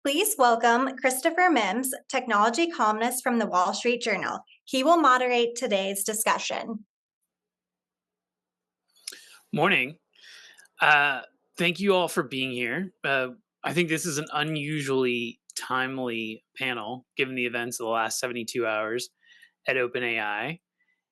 Please welcome Christopher Mims, technology columnist from the Wall Street Journal. He will moderate today's discussion. Morning. Thank you all for being here. I think this is an unusually timely panel, given the events of the last 72 hours at OpenAI.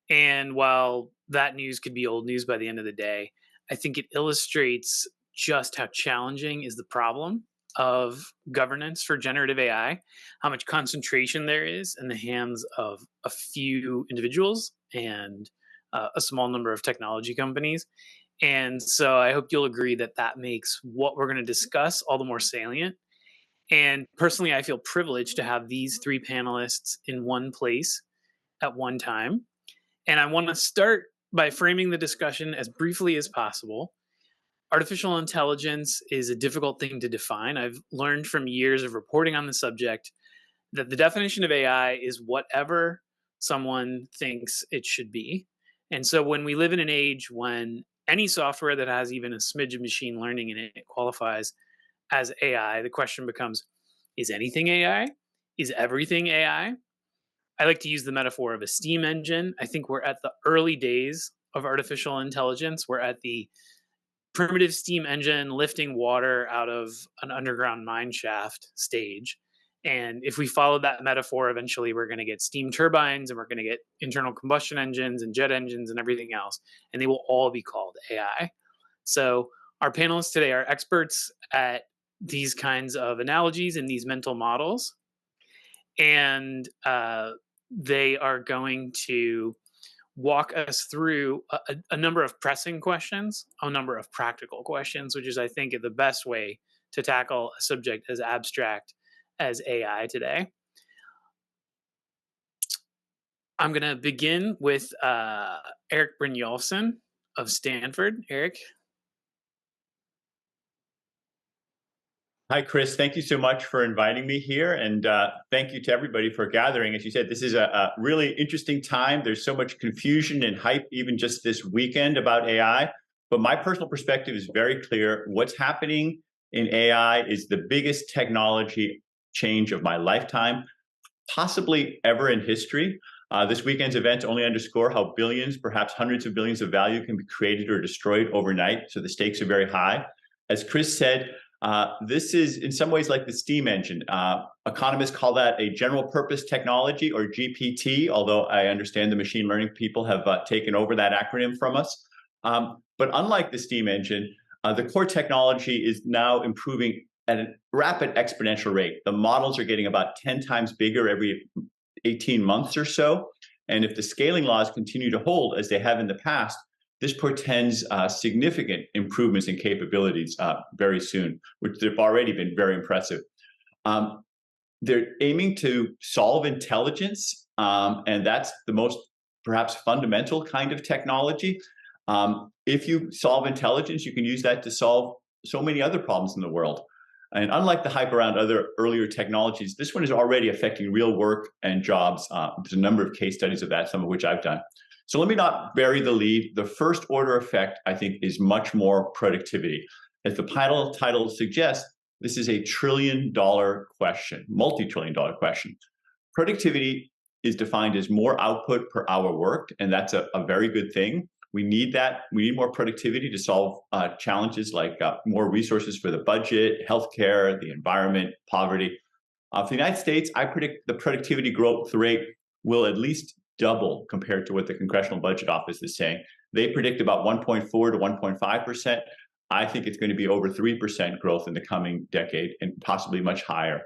And while that news could be old news by the end of the day, I think it illustrates just how challenging is the problem of governance for generative AI, how much concentration there is in the hands of a few individuals and a small number of technology companies. And so I hope you'll agree that that makes what we're going to discuss all the more salient. And personally, I feel privileged to have these three panelists in one place at one time. And I want to start by framing the discussion as briefly as possible. Artificial intelligence is a difficult thing to define. I've learned from years of reporting on the subject that the definition of AI is whatever someone thinks it should be. And so when we live in an age when any software that has even a smidge of machine learning in it qualifies as AI, the question becomes, is anything AI? Is everything AI? I like to use the metaphor of a steam engine. I think we're at the early days of artificial intelligence. We're at the primitive steam engine lifting water out of an underground mine shaft stage. And if we follow that metaphor, eventually we're going to get steam turbines and we're going to get internal combustion engines and jet engines and everything else. And they will all be called AI. So our panelists today are experts at these kinds of analogies and these mental models. And they are going to walk us through a number of pressing questions, a number of practical questions, which is, I think, the best way to tackle a subject as abstract as AI today. I'm going to begin with Erik Brynjolfsson of Stanford. Erik. Hi, Chris. Thank you so much for inviting me here. And thank you to everybody for gathering. As you said, this is a really interesting time. There's so much confusion and hype, even just this weekend, about AI. But my personal perspective is very clear. What's happening in AI is the biggest technology change of my lifetime, possibly ever in history. This weekend's events only underscore how billions, perhaps hundreds of billions of value can be created or destroyed overnight. So the stakes are very high. As Chris said, this is in some ways like the steam engine. Economists call that a general purpose technology, or GPT, although I understand the machine learning people have taken over that acronym from us. But unlike the steam engine, the core technology is now improving at a rapid exponential rate. The models are getting about 10 times bigger every 18 months or so. And if the scaling laws continue to hold as they have in the past, this portends significant improvements in capabilities very soon, which have already been very impressive. They're aiming to solve intelligence, and that's the most perhaps fundamental kind of technology. If you solve intelligence, you can use that to solve so many other problems in the world. And unlike the hype around other earlier technologies, this one is already affecting real work and jobs. There's a number of case studies of that, some of which I've done. So let me not bury the lead. The first order effect, I think, is much more productivity. As the title suggests, this is a trillion-dollar question, multi-trillion-dollar question. Productivity is defined as more output per hour worked, and that's a very good thing. We need that. We need more productivity to solve challenges like more resources for the budget, healthcare, the environment, poverty. For the United States, I predict the productivity growth rate will at least double compared to what the Congressional Budget Office is saying. They predict about 1.4 to 1.5%. I think it's going to be over 3% growth in the coming decade, and possibly much higher.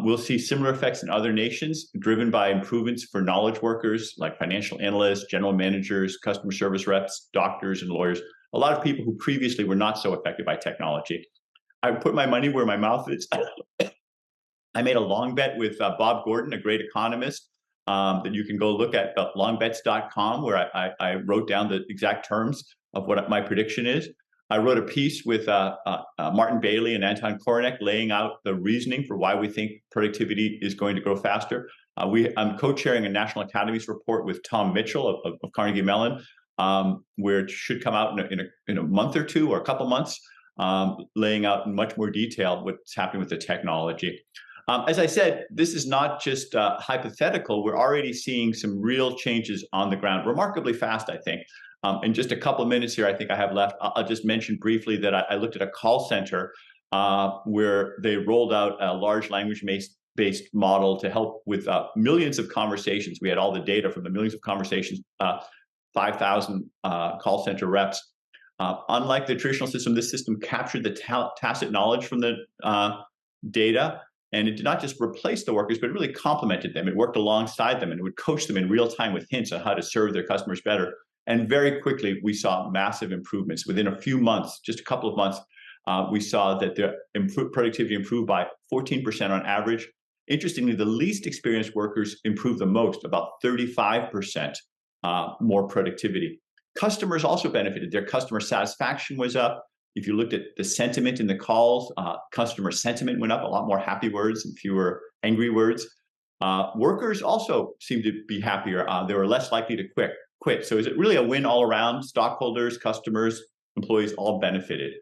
We'll see similar effects in other nations, driven by improvements for knowledge workers like financial analysts, general managers, customer service reps, doctors, and lawyers. A lot of people who previously were not so affected by technology. I put my money where my mouth is. I made a long bet with Bob Gordon, a great economist, that you can go look at longbets.com, where I wrote down the exact terms of what my prediction is. I wrote a piece with Martin Bailey and Anton Korenek laying out the reasoning for why we think productivity is going to grow faster. I'm co-chairing a National Academies report with Tom Mitchell of Carnegie Mellon, where it should come out in a month or two or a couple months. laying out in much more detail what's happening with the technology. As I said, this is not just hypothetical. We're already seeing some real changes on the ground, remarkably fast, I think. In just a couple of minutes here, I think I have left, I'll just mention briefly that I looked at a call center where they rolled out a large language-based model to help with millions of conversations. We had all the data from the millions of conversations, 5,000 call center reps. Unlike the traditional system, this system captured the tacit knowledge from the data, and it did not just replace the workers, but it really complemented them. It worked alongside them, and it would coach them in real time with hints on how to serve their customers better. And very quickly, we saw massive improvements. Within a few months, just a couple of months, we saw that the productivity improved by 14% on average. Interestingly, the least experienced workers improved the most, about 35% more productivity. Customers also benefited. Their customer satisfaction was up. If you looked at the sentiment in the calls, customer sentiment went up, a lot more happy words and fewer angry words. Workers also seemed to be happier. They were less likely to quit. So is it really a win all around? Stockholders, customers, employees all benefited.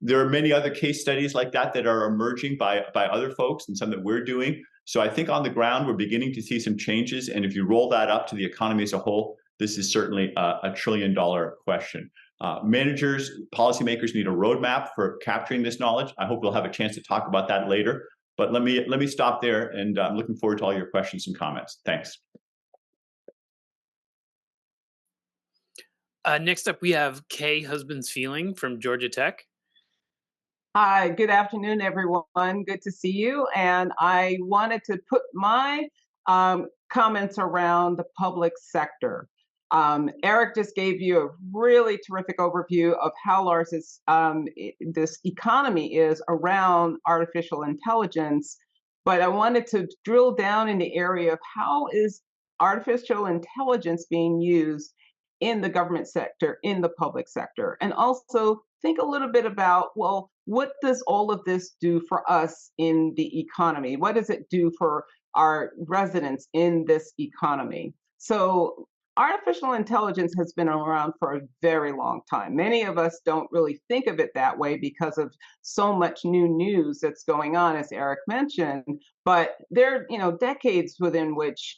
There are many other case studies like that that are emerging by other folks and some that we're doing. So I think on the ground, we're beginning to see some changes. And if you roll that up to the economy as a whole, this is certainly a $1 trillion question. Managers, policymakers need a roadmap for capturing this knowledge. I hope we'll have a chance to talk about that later. But let me stop there, and I'm looking forward to all your questions and comments. Thanks. Next up, we have Kay Husbands-Feeling from Georgia Tech. Hi, good afternoon, everyone. Good to see you. And I wanted to put my comments around the public sector. Eric just gave you a really terrific overview of how large this economy is around artificial intelligence. But I wanted to drill down in the area of how is artificial intelligence being used in the government sector, in the public sector, and also think a little bit about, well, what does all of this do for us in the economy? What does it do for our residents in this economy? So artificial intelligence has been around for a very long time. Many of us don't really think of it that way because of so much new news that's going on, as Eric mentioned. But there are, decades within which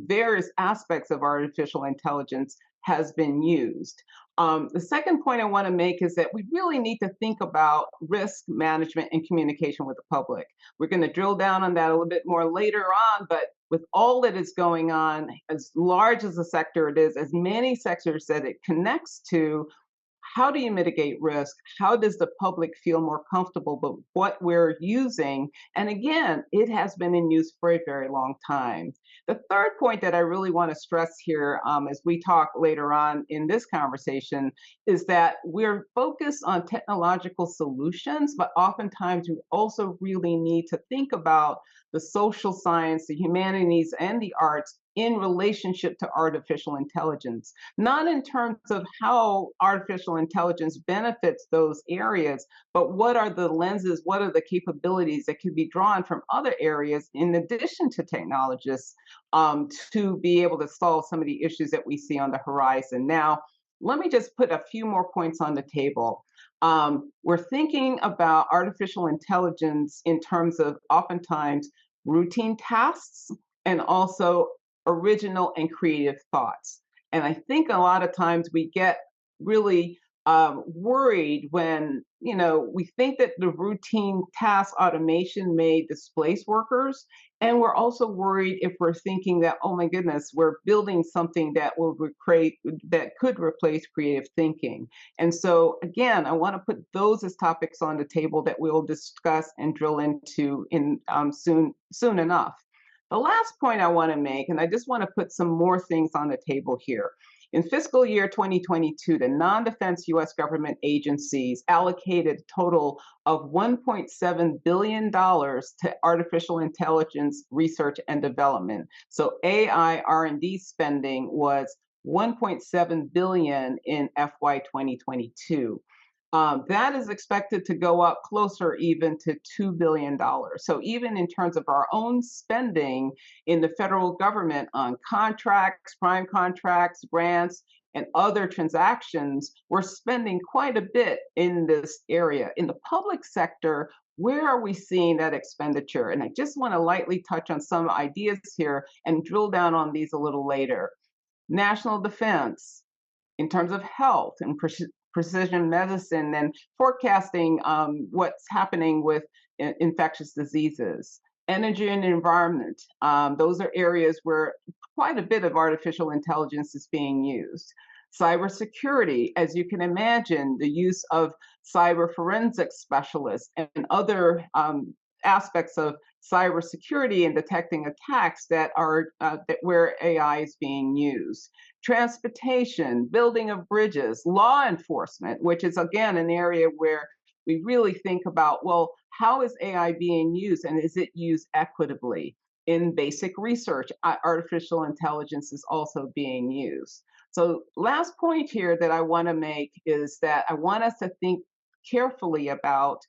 various aspects of artificial intelligence has been used. The second point I want to make is that we really need to think about risk management and communication with the public. We're going to drill down on that a little bit more later on, but with all that is going on, as large as a sector it is, as many sectors that it connects to, how do you mitigate risk? How does the public feel more comfortable with what we're using? And again, it has been in use for a very long time. The third point that I really want to stress here as we talk later on in this conversation is that we're focused on technological solutions, but oftentimes we also really need to think about the social science, the humanities, and the arts in relationship to artificial intelligence, not in terms of how artificial intelligence benefits those areas, but what are the lenses, what are the capabilities that can be drawn from other areas in addition to technologists to be able to solve some of the issues that we see on the horizon. Now, let me just put a few more points on the table. We're thinking about artificial intelligence in terms of oftentimes routine tasks and also original and creative thoughts. And I think a lot of times we get really worried when, we think that the routine task automation may displace workers. And we're also worried if we're thinking that, oh my goodness, we're building something that that could replace creative thinking. And so again, I want to put those as topics on the table that we'll discuss and drill into soon enough. The last point I want to make, and I just want to put some more things on the table here. In fiscal year 2022, the non-defense U.S. government agencies allocated a total of $1.7 billion to artificial intelligence research and development. So AI R&D spending was $1.7 billion in FY 2022. That is expected to go up closer even to $2 billion. So even in terms of our own spending in the federal government on contracts, prime contracts, grants, and other transactions, we're spending quite a bit in this area. In the public sector, where are we seeing that expenditure? And I just want to lightly touch on some ideas here and drill down on these a little later. National defense, in terms of health and precision medicine and forecasting what's happening with infectious diseases. Energy and environment, those are areas where quite a bit of artificial intelligence is being used. Cybersecurity, as you can imagine, the use of cyber forensic specialists and other aspects of cybersecurity and detecting attacks that are where AI is being used. Transportation, building of bridges, law enforcement, which is again an area where we really think about, well, how is AI being used and is it used equitably? In basic research, artificial intelligence is also being used. So last point here that I want to make is that I want us to think carefully about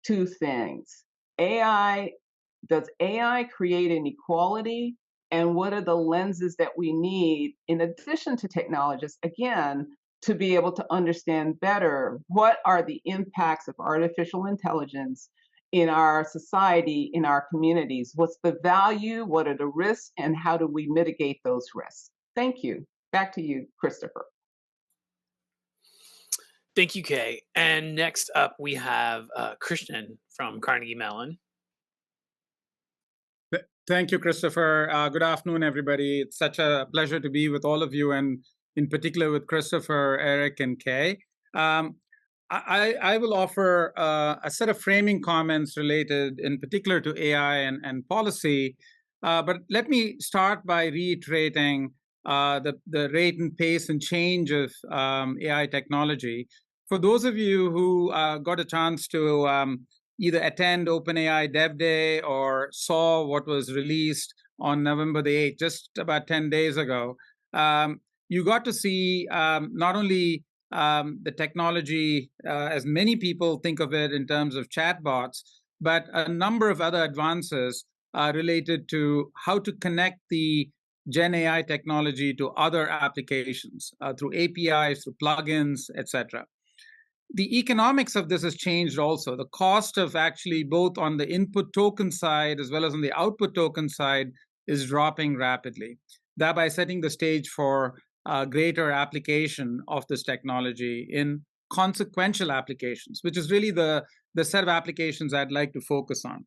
two things. Does AI create inequality? And what are the lenses that we need in addition to technologists, again, to be able to understand better what are the impacts of artificial intelligence in our society, in our communities? What's the value? What are the risks? And how do we mitigate those risks? Thank you. Back to you, Christopher. Thank you, Kay. And next up, we have Christian from Carnegie Mellon. Thank you, Christopher. Good afternoon, everybody. It's such a pleasure to be with all of you, and in particular with Christopher, Eric, and Kay. I will offer a set of framing comments related in particular to AI and policy. But let me start by reiterating the rate and pace and change of AI technology. For those of you who got a chance to either attend OpenAI Dev Day or saw what was released on November the 8th, just about 10 days ago, you got to see not only the technology, as many people think of it in terms of chatbots, but a number of other advances related to how to connect the Gen AI technology to other applications through APIs, through plugins, etc. The economics of this has changed also. The cost of actually both on the input token side as well as on the output token side is dropping rapidly, thereby setting the stage for greater application of this technology in consequential applications, which is really the set of applications I'd like to focus on.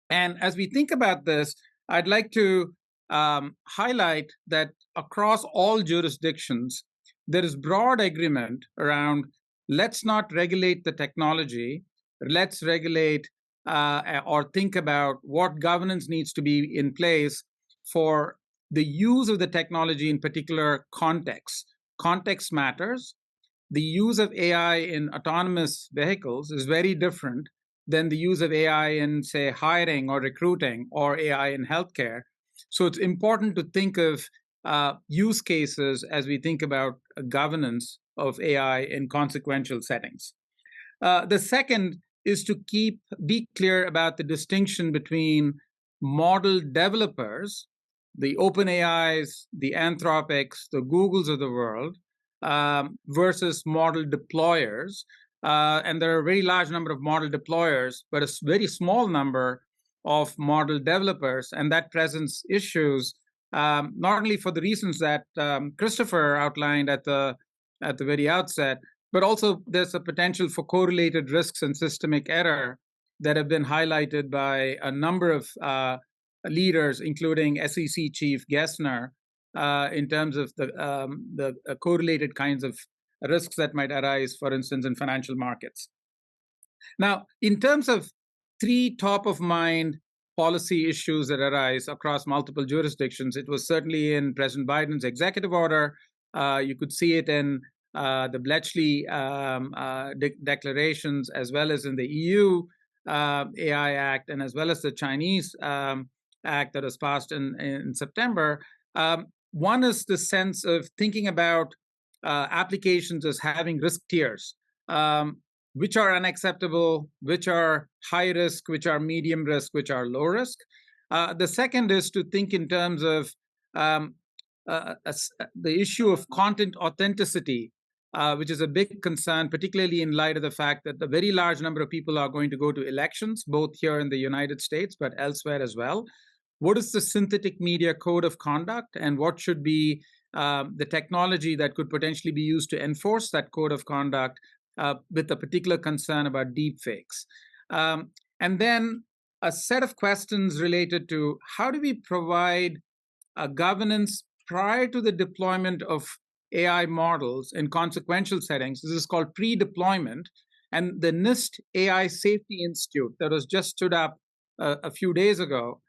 And as we think about this, I'd like to highlight that across all jurisdictions, there is broad agreement around let's not regulate the technology, let's regulate or think about what governance needs to be in place for the use of the technology in particular contexts. Context matters. The use of AI in autonomous vehicles is very different than the use of AI in, say, hiring or recruiting or AI in healthcare. So it's important to think of use cases as we think about governance of AI in consequential settings. The second is to be clear about the distinction between model developers, the OpenAIs, the Anthropics, the Googles of the world, versus model deployers. And there are a very large number of model deployers, but a very small number of model developers, and that presents issues not only for the reasons that Christopher outlined at the very outset, but also there's a potential for correlated risks and systemic error that have been highlighted by a number of leaders, including SEC Chief Gessner, in terms of the correlated kinds of risks that might arise, for instance, in financial markets. Now, in terms of three top-of-mind policy issues that arise across multiple jurisdictions, it was certainly in President Biden's executive order. You could see it in the Bletchley declarations, as well as in the EU AI Act, and as well as the Chinese Act that was passed in September. One is the sense of thinking about applications as having risk tiers, which are unacceptable, which are high risk, which are medium risk, which are low risk. The second is to think in terms of the issue of content authenticity, which is a big concern, particularly in light of the fact that a very large number of people are going to go to elections, both here in the United States, but elsewhere as well. What is the synthetic media code of conduct, and what should be the technology that could potentially be used to enforce that code of conduct, with a particular concern about deepfakes? And then a set of questions related to how do we provide governance prior to the deployment of AI models in consequential settings. This is called pre-deployment. And the NIST AI Safety Institute that was just stood up a few days ago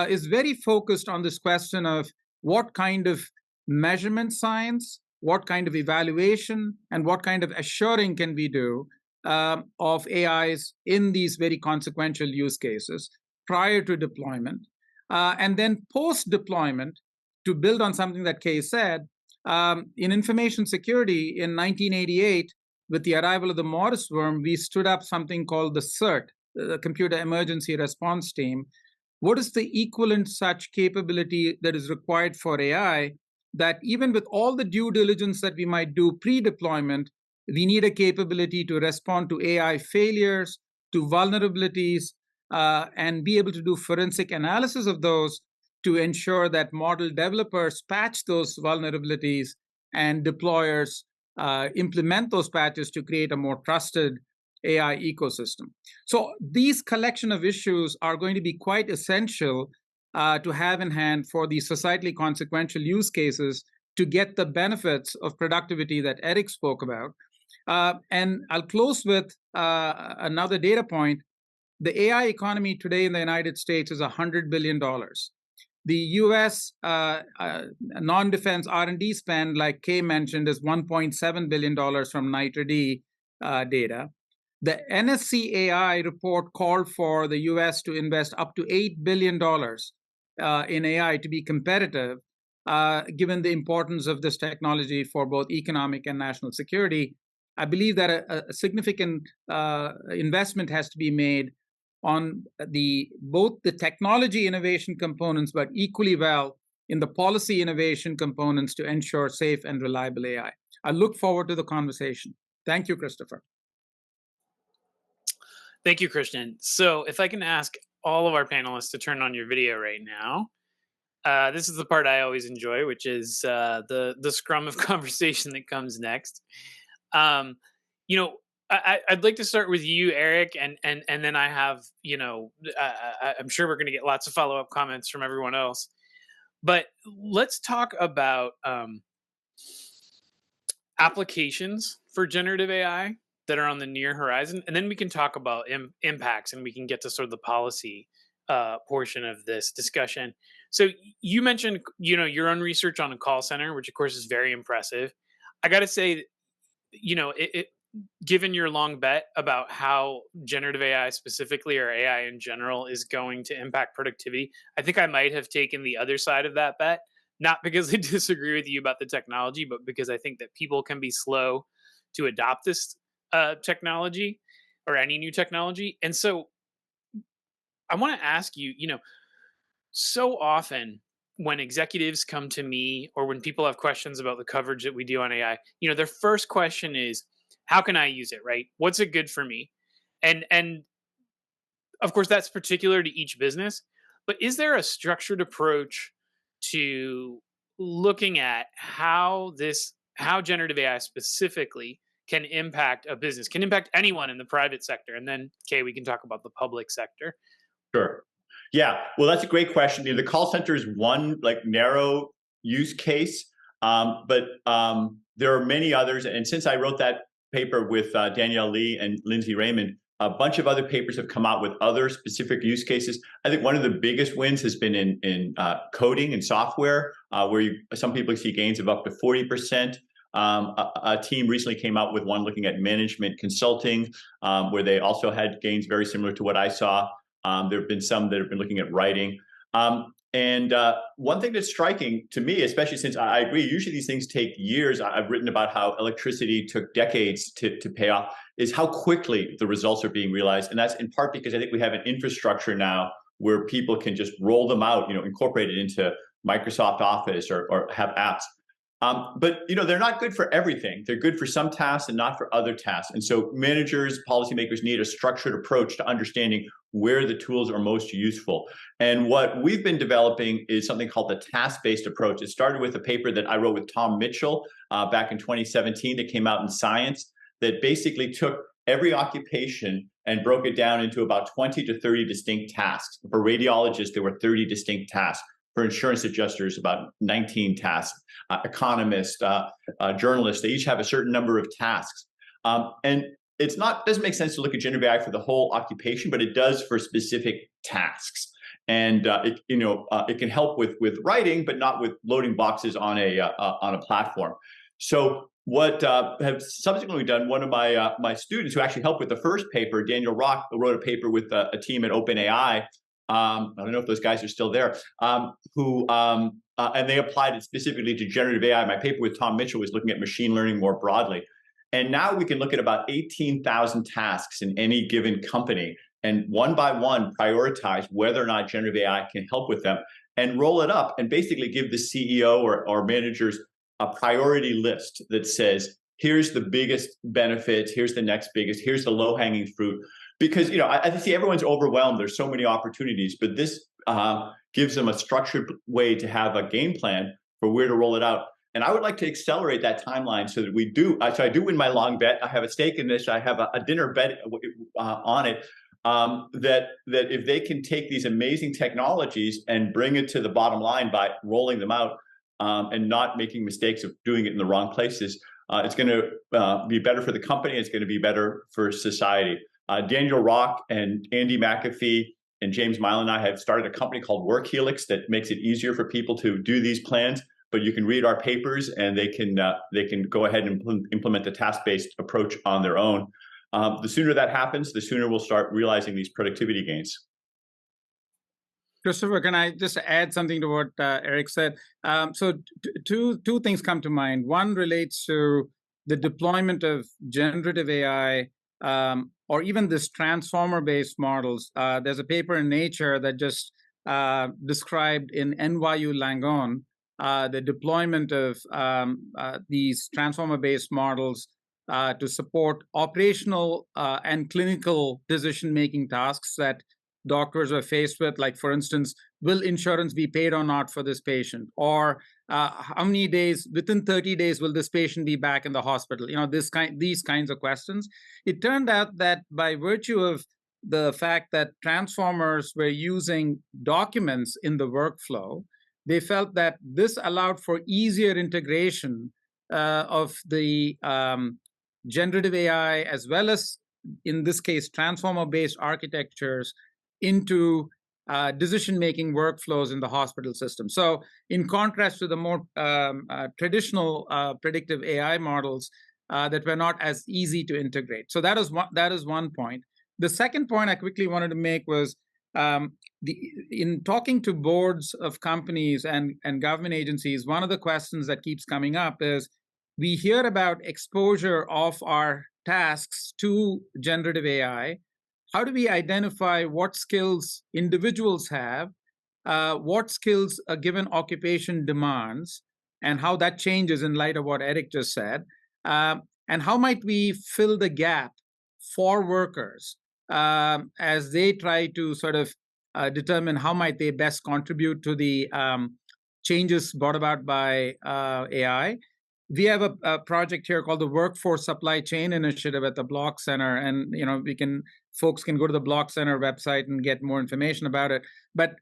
is very focused on this question of what kind of measurement science, what kind of evaluation, and what kind of assuring can we do of AIs in these very consequential use cases prior to deployment. And then post-deployment, to build on something that Kay said, in information security in 1988, with the arrival of the Morris worm, we stood up something called the CERT, the Computer Emergency Response Team. What is the equivalent such capability that is required for AI that even with all the due diligence that we might do pre-deployment, we need a capability to respond to AI failures, to vulnerabilities, and be able to do forensic analysis of those to ensure that model developers patch those vulnerabilities and deployers implement those patches to create a more trusted AI ecosystem. So these collection of issues are going to be quite essential to have in hand for these societally consequential use cases to get the benefits of productivity that Eric spoke about. And I'll close with another data point. The AI economy today in the United States is $100 billion. The US non-defense R&D spend, like Kay mentioned, is $1.7 billion from NITRD data. The NSC AI report called for the US to invest up to $8 billion in AI to be competitive, given the importance of this technology for both economic and national security. I believe that a significant investment has to be made on both the technology innovation components, but equally well in the policy innovation components to ensure safe and reliable AI. I look forward to the conversation. Thank you, Christopher. Thank you, Christian. So if I can ask all of our panelists to turn on your video right now. This is the part I always enjoy, which is the scrum of conversation that comes next. I'd like to start with you, Eric, and then I have, I'm sure we're going to get lots of follow-up comments from everyone else. But let's talk about applications for generative AI that are on the near horizon, and then we can talk about impacts, and we can get to sort of the policy portion of this discussion. So you mentioned, your own research on a call center, which of course is very impressive. I got to say, given your long bet about how generative AI specifically, or AI in general, is going to impact productivity, I think I might have taken the other side of that bet, not because I disagree with you about the technology, but because I think that people can be slow to adopt this technology or any new technology. And so I want to ask you, so often when executives come to me, or when people have questions about the coverage that we do on AI, their first question is, how can I use it, right? What's it good for me? And of course, that's particular to each business. But is there a structured approach to looking at how generative AI specifically can impact a business, can impact anyone in the private sector? And then, Kay, we can talk about the public sector. Sure. Yeah. Well, that's a great question. The call center is one narrow use case, but there are many others. And since I wrote that paper with Danielle Lee and Lindsay Raymond, a bunch of other papers have come out with other specific use cases. I think one of the biggest wins has been in coding and software, where some people see gains of up to 40%. A team recently came out with one looking at management consulting, where they also had gains very similar to what I saw. There have been some that have been looking at writing. And one thing that's striking to me, especially since I agree, usually these things take years. I've written about how electricity took decades to pay off, is how quickly the results are being realized. And that's in part because I think we have an infrastructure now where people can just roll them out, incorporate it into Microsoft Office or have apps. But they're not good for everything. They're good for some tasks and not for other tasks. And so managers, policymakers need a structured approach to understanding where the tools are most useful. And what we've been developing is something called the task-based approach. It started with a paper that I wrote with Tom Mitchell back in 2017 that came out in Science that basically took every occupation and broke it down into about 20 to 30 distinct tasks. For radiologists, there were 30 distinct tasks. For insurance adjusters, about 19 tasks. Economists, journalists, they each have a certain number of tasks. And doesn't make sense to look at generative AI for the whole occupation, but it does for specific tasks. And it can help with writing, but not with loading boxes on a platform. So what have subsequently done, one of my students who actually helped with the first paper, Daniel Rock, wrote a paper with a team at OpenAI. I don't know if those guys are still there, and they applied it specifically to generative AI. My paper with Tom Mitchell was looking at machine learning more broadly. And now we can look at about 18,000 tasks in any given company and one by one prioritize whether or not generative AI can help with them and roll it up and basically give the CEO or managers a priority list that says, here's the biggest benefits, here's the next biggest, here's the low-hanging fruit. Because I see everyone's overwhelmed. There's so many opportunities, but this gives them a structured way to have a game plan for where to roll it out. And I would like to accelerate that timeline so that we do. So I do win my long bet. I have a stake in this. I have a dinner bet on it. That if they can take these amazing technologies and bring it to the bottom line by rolling them out and not making mistakes of doing it in the wrong places, it's going to be better for the company. It's going to be better for society. Daniel Rock and Andy McAfee and James Mile and I have started a company called Work Helix that makes it easier for people to do these plans. But you can read our papers and they can go ahead and implement the task-based approach on their own. The sooner that happens, the sooner we'll start realizing these productivity gains. Christopher, can I just add something to what Eric said? So two things come to mind. One relates to the deployment of generative AI or even this transformer-based models. There's a paper in Nature that just described in NYU Langone the deployment of these transformer-based models to support operational and clinical decision-making tasks that doctors are faced with, like, for instance, will insurance be paid or not for this patient? Or how many days, within 30 days, will this patient be back in the hospital? These kinds of questions. It turned out that by virtue of the fact that transformers were using documents in the workflow, they felt that this allowed for easier integration of the generative AI, as well as, in this case, transformer-based architectures into decision-making workflows in the hospital system. So in contrast to the more traditional predictive AI models that were not as easy to integrate. So that is one point. The second point I quickly wanted to make was in talking to boards of companies and government agencies, one of the questions that keeps coming up is we hear about exposure of our tasks to generative AI. How do we identify what skills individuals have, what skills a given occupation demands, and how that changes in light of what Eric just said? And how might we fill the gap for workers as they try to sort of determine how might they best contribute to the changes brought about by AI? We have a project here called the Workforce Supply Chain Initiative at the Block Center, and folks can go to the Block Center website and get more information about it. But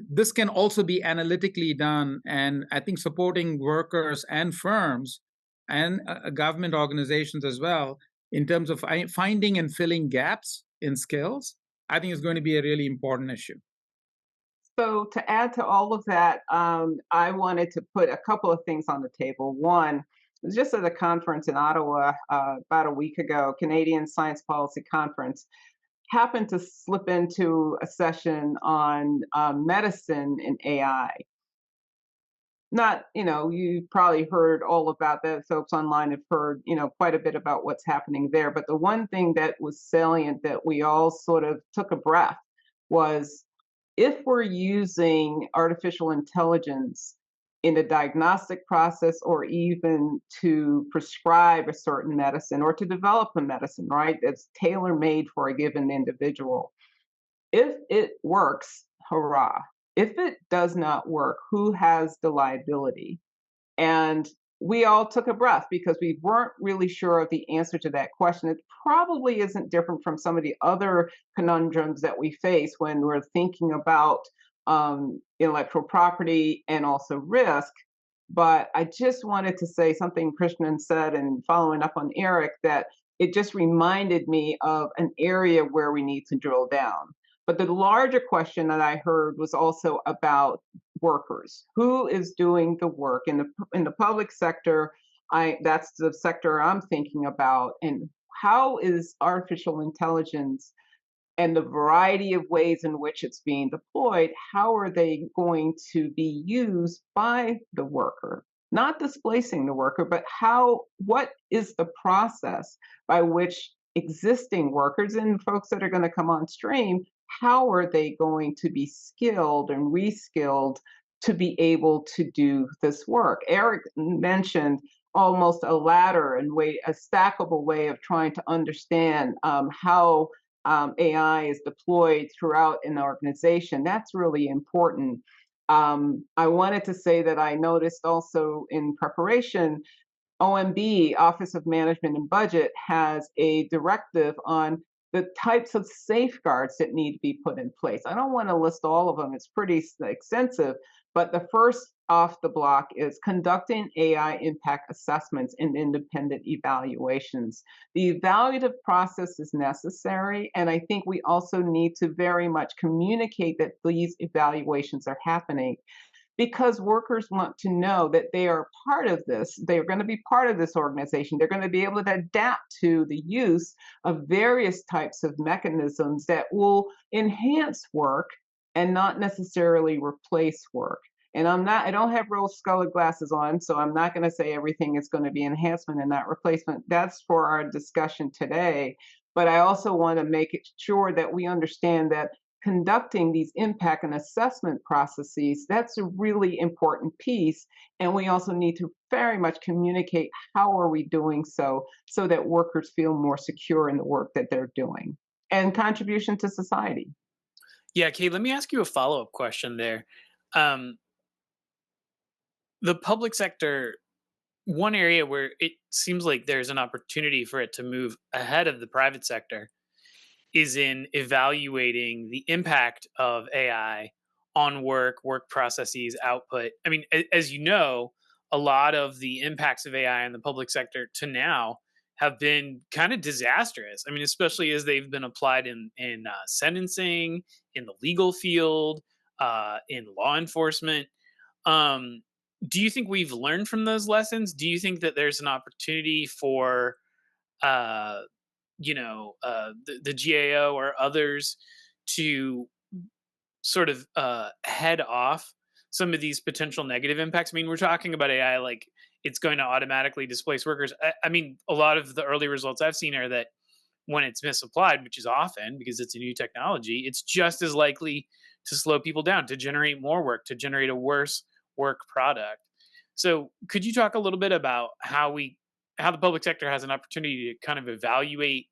this can also be analytically done, and I think supporting workers and firms and government organizations as well in terms of finding and filling gaps in skills, I think is going to be a really important issue. So to add to all of that, I wanted to put a couple of things on the table. One, just at a conference in Ottawa about a week ago, Canadian Science Policy Conference, happened to slip into a session on medicine and AI. Not, you probably heard all about that. Folks online have heard, quite a bit about what's happening there. But the one thing that was salient that we all sort of took a breath was if we're using artificial intelligence in a diagnostic process or even to prescribe a certain medicine or to develop a medicine, right, that's tailor-made for a given individual. If it works, hurrah. If it does not work, who has the liability? And we all took a breath because we weren't really sure of the answer to that question. It probably isn't different from some of the other conundrums that we face when we're thinking about intellectual property and also risk. But I just wanted to say something Krishnan said, and following up on Eric, that it just reminded me of an area where we need to drill down. But the larger question that I heard was also about workers. Who is doing the work in the public sector? That's the sector I'm thinking about. And how is artificial intelligence and the variety of ways in which it's being deployed, how are they going to be used by the worker? Not displacing the worker, but what is the process by which existing workers and folks that are going to come on stream, how are they going to be skilled and reskilled to be able to do this work? Eric mentioned almost a ladder and a stackable way of trying to understand how AI is deployed throughout an organization. That's really important. I wanted to say that I noticed also in preparation, OMB, Office of Management and Budget, has a directive on the types of safeguards that need to be put in place. I don't want to list all of them, it's pretty extensive, but the first off the block is conducting AI impact assessments and independent evaluations. The evaluative process is necessary, and I think we also need to very much communicate that these evaluations are happening, because workers want to know that they are part of this. They're going to be part of this organization. They're going to be able to adapt to the use of various types of mechanisms that will enhance work and not necessarily replace work. And I don't have rose-colored glasses on, so I'm not going to say everything is going to be enhancement and not replacement. That's for our discussion today. But I also want to make it sure that we understand that conducting these impact and assessment processes, that's a really important piece. And we also need to very much communicate how are we doing so that workers feel more secure in the work that they're doing and contribution to society. Yeah, Kate, let me ask you a follow-up question there. The public sector, one area where it seems like there's an opportunity for it to move ahead of the private sector is in evaluating the impact of AI on work processes, output. I mean, as you know, a lot of the impacts of AI in the public sector to now have been kind of disastrous. I mean, especially as they've been applied in sentencing, in the legal field, in law enforcement. Do you think we've learned from those lessons? Do you think that there's an opportunity for the GAO or others to sort of head off some of these potential negative impacts? I mean, we're talking about AI like it's going to automatically displace workers. I mean, a lot of the early results I've seen are that when it's misapplied, which is often because it's a new technology, it's just as likely to slow people down, to generate more work, to generate a worse work product. So could you talk a little bit about how the public sector has an opportunity to kind of evaluate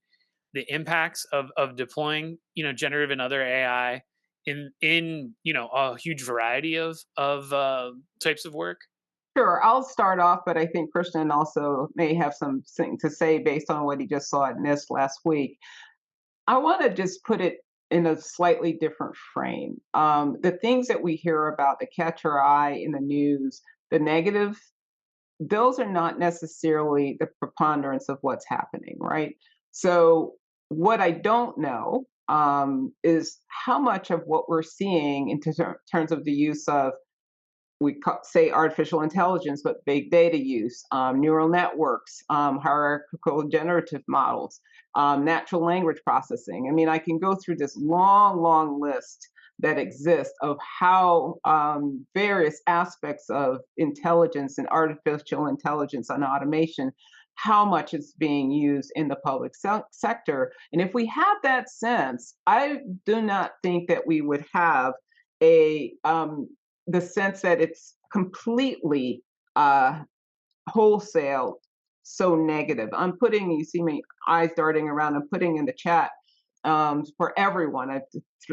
the impacts of deploying, generative and other AI in a huge variety of types of work? Sure, I'll start off, but I think Krishnan also may have something to say based on what he just saw at NIST last week. I want to just put it in a slightly different frame. The things that we hear about, the catch our eye in the news, the negative, those are not necessarily the preponderance of what's happening, right? So what I don't know is how much of what we're seeing in terms of the use of, say artificial intelligence, but big data use, neural networks, hierarchical generative models, natural language processing. I mean, I can go through this long, long list that exists of how various aspects of intelligence and artificial intelligence and automation, how much is being used in the public sector. And if we have that sense, I do not think that we would have the sense that it's completely wholesale so negative. You see me eyes darting around, I'm putting in the chat for everyone. I've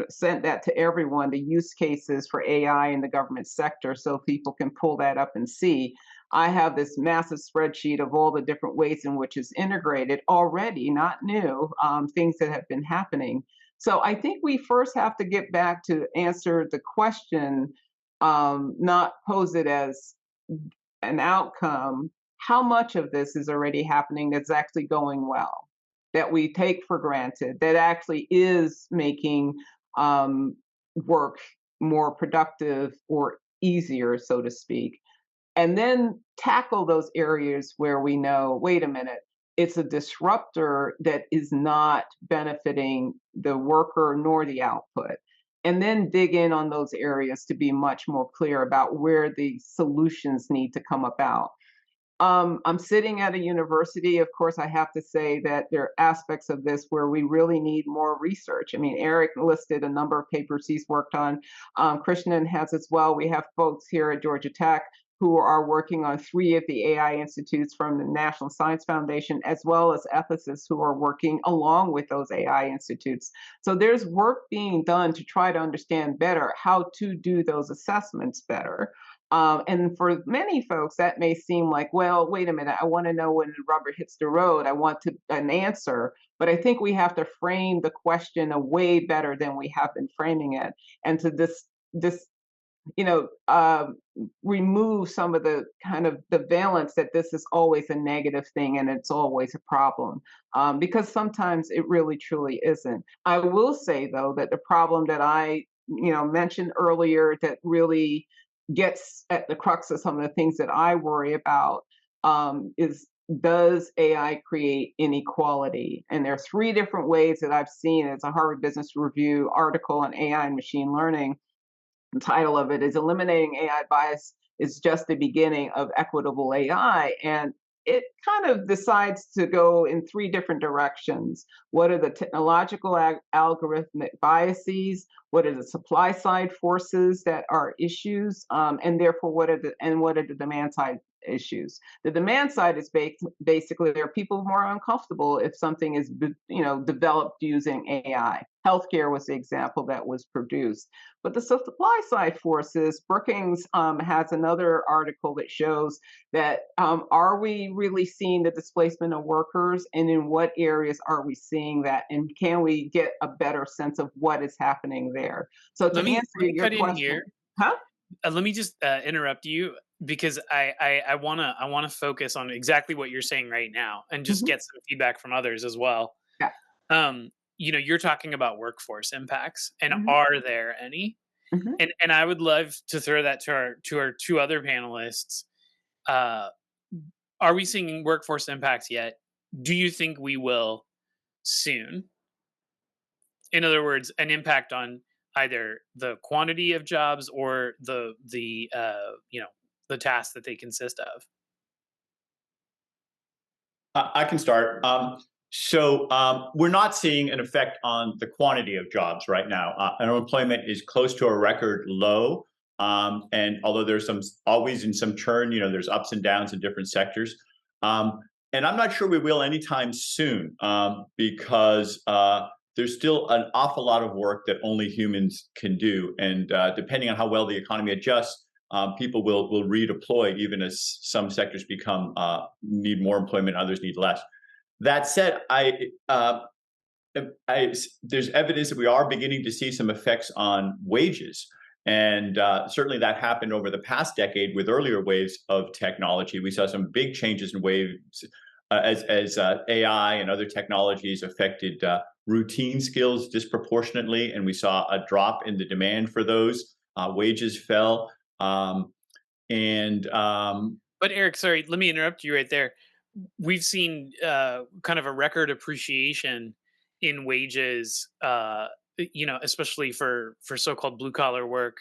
sent that to everyone, the use cases for AI in the government sector, so people can pull that up and see. I have this massive spreadsheet of all the different ways in which it's integrated already, not new, things that have been happening. So I think we first have to get back to answer the question, not pose it as an outcome. How much of this is already happening that's actually going well, that we take for granted, that actually is making work more productive or easier, so to speak? And then tackle those areas where we know, wait a minute, it's a disruptor that is not benefiting the worker nor the output. And then dig in on those areas to be much more clear about where the solutions need to come about. I'm sitting at a university. Of course, I have to say that there are aspects of this where we really need more research. I mean, Eric listed a number of papers he's worked on. Krishnan has as well. We have folks here at Georgia Tech who are working on 3 of the AI institutes from the National Science Foundation, as well as ethicists who are working along with those AI institutes. So there's work being done to try to understand better how to do those assessments better. And for many folks, that may seem like, well, wait a minute, I want to know when the rubber hits the road. I want an answer. But I think we have to frame the question a way better than we have been framing it, and to remove some of the kind of the valence that this is always a negative thing and it's always a problem, because sometimes it really truly isn't. I will say, though, that the problem that I mentioned earlier that really gets at the crux of some of the things that I worry about is, does AI create inequality? And there are 3 different ways that I've seen. It's a Harvard Business Review article on AI and machine learning. The title of it is "Eliminating AI Bias is Just the Beginning of Equitable AI." And it kind of decides to go in 3 different directions. What are the technological algorithmic biases? What are the supply side forces that are issues? And therefore, what are the demand side issues? The demand side is basically, there are people more uncomfortable if something is developed using AI. Healthcare was the example that was produced. But the supply side forces, Brookings has another article that shows that are we really seeing the displacement of workers, and in what areas are we seeing that, and can we get a better sense of what is happening there? So to answer your question, let me just interrupt you, because I wanna focus on exactly what you're saying right now, and just get some feedback from others as well. Yeah. You're talking about workforce impacts, and are there any? And I would love to throw that to our 2 other panelists. Are we seeing workforce impacts yet? Do you think we will soon? In other words, an impact on either the quantity of jobs or the tasks that they consist of. I can start. We're not seeing an effect on the quantity of jobs right now. Unemployment is close to a record low. And although there's always in some churn, there's ups and downs in different sectors. And I'm not sure we will anytime soon, because there's still an awful lot of work that only humans can do. And depending on how well the economy adjusts, people will redeploy, even as some sectors need more employment, others need less. That said, there's evidence that we are beginning to see some effects on wages. And certainly that happened over the past decade with earlier waves of technology. We saw some big changes in waves as AI and other technologies affected routine skills disproportionately, and we saw a drop in the demand for those. Wages fell. But Eric, sorry, let me interrupt you right there. We've seen kind of a record appreciation in wages, especially for so-called blue-collar work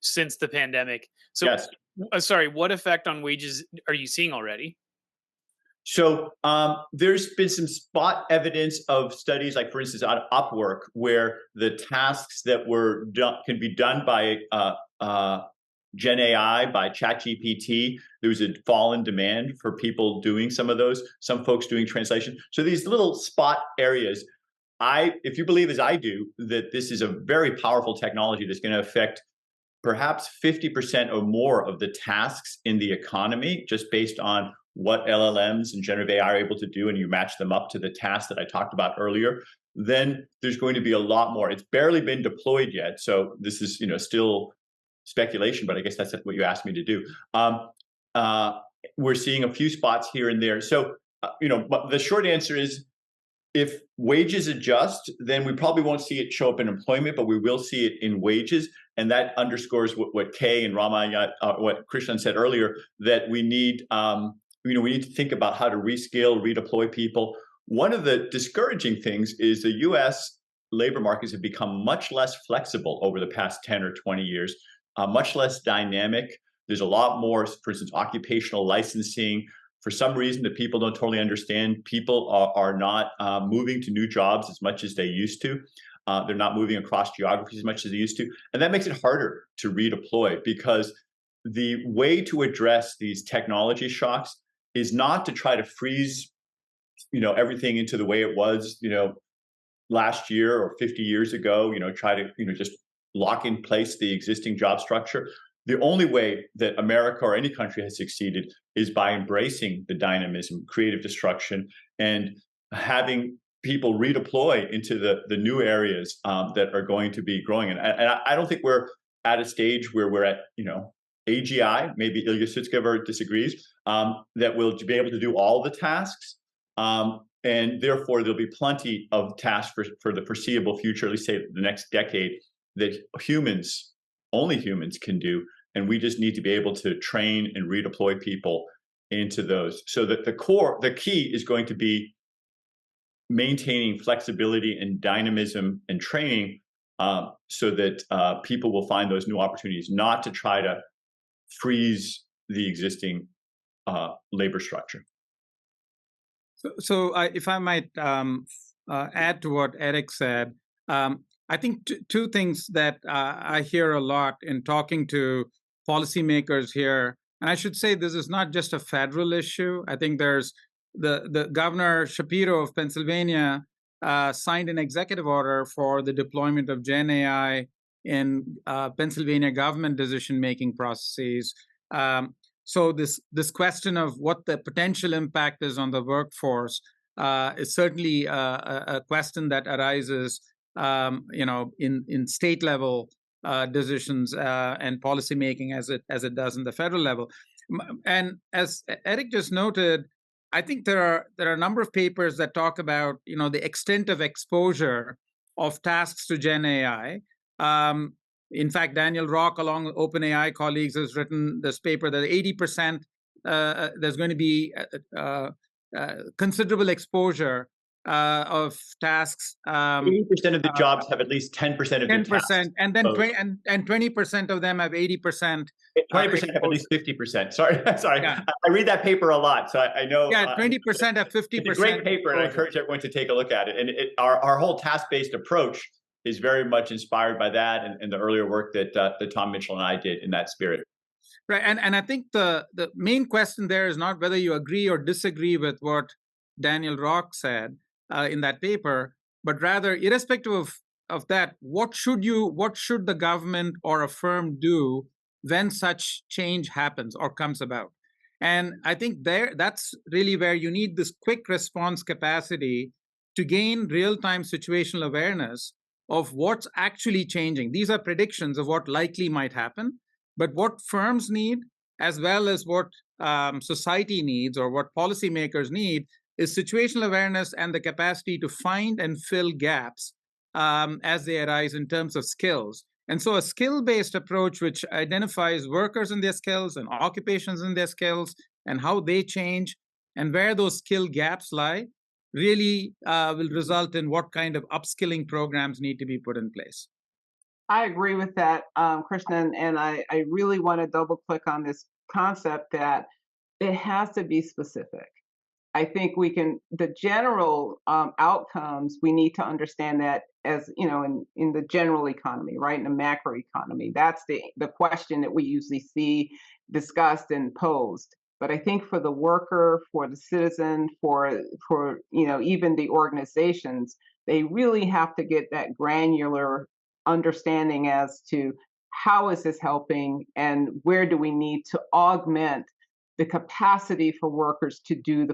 since the pandemic. So, yes. Sorry, what effect on wages are you seeing already? So there's been some spot evidence of studies, like for instance on Upwork, where the tasks that were done can be done by Gen AI, by ChatGPT. There was a fall in demand for people doing some of those. Some folks doing translation. So these little spot areas. If you believe as I do that this is a very powerful technology that's going to affect perhaps 50% or more of the tasks in the economy, just based on what LLMs and generative AI are able to do, and you match them up to the tasks that I talked about earlier, then there's going to be a lot more. It's barely been deployed yet, so this is still speculation, but I guess that's what you asked me to do. We're seeing a few spots here and there. So but the short answer is, if wages adjust, then we probably won't see it show up in employment, but we will see it in wages. And that underscores what Kay and what Krishnan said earlier, that we need, we need to think about how to rescale, redeploy people. One of the discouraging things is the US labor markets have become much less flexible over the past 10 or 20 years, much less dynamic. There's a lot more, for instance, occupational licensing. For some reason that people don't totally understand, people are not moving to new jobs as much as they used to. They're not moving across geographies as much as they used to. And that makes it harder to redeploy, because the way to address these technology shocks is not to try to freeze everything into the way it was last year or 50 years ago, try to just lock in place the existing job structure. The only way that America or any country has succeeded is by embracing the dynamism, creative destruction, and having people redeploy into the new areas that are going to be growing. And I don't think we're at a stage where we're at, AGI, maybe Ilya Sutskever disagrees, that we'll be able to do all the tasks. And therefore, there'll be plenty of tasks for the foreseeable future, at least say the next decade, that only humans can do. And we just need to be able to train and redeploy people into those. So that the key is going to be maintaining flexibility and dynamism and training, so that people will find those new opportunities, not to try to freeze the existing labor structure. So if I might add to what Eric said, I think two things that I hear a lot in talking to policymakers here, and I should say this is not just a federal issue. I think there's the Governor Shapiro of Pennsylvania signed an executive order for the deployment of Gen AI in Pennsylvania government decision-making processes. So this question of what the potential impact is on the workforce is certainly a question that arises, in state level decisions and policymaking as it does in the federal level. And as Eric just noted, I think there are a number of papers that talk about the extent of exposure of tasks to Gen AI. In fact, Daniel Rock, along with OpenAI colleagues, has written this paper that 80% there's going to be considerable exposure of tasks. 80% of the jobs have at least 10% of the tasks. 10%, and then 20% of them have 80%. 20% have at least 50%. Sorry. Yeah. I read that paper a lot, so I know. Yeah, 20% have 50%. It's a great paper, and I encourage everyone to take a look at it. And our whole task-based approach is very much inspired by that and the earlier work that Tom Mitchell and I did in that spirit. Right, and I think the main question there is not whether you agree or disagree with what Daniel Rock said in that paper, but rather, irrespective of that, what should the government or a firm do when such change happens or comes about? And I think that's really where you need this quick response capacity to gain real-time situational awareness of what's actually changing. These are predictions of what likely might happen, but what firms need, as well as what society needs or what policymakers need, is situational awareness and the capacity to find and fill gaps as they arise in terms of skills. And so a skill-based approach which identifies workers and their skills and occupations and their skills and how they change and where those skill gaps lie really will result in what kind of upskilling programs need to be put in place. I agree with that, Krishnan, and I really want to double click on this concept that it has to be specific. I think the general outcomes, we need to understand that as, in the general economy, right? In the macro economy. That's the question that we usually see discussed and posed. But I think for the worker, for the citizen, for even the organizations, they really have to get that granular understanding as to how is this helping and where do we need to augment the capacity for workers to do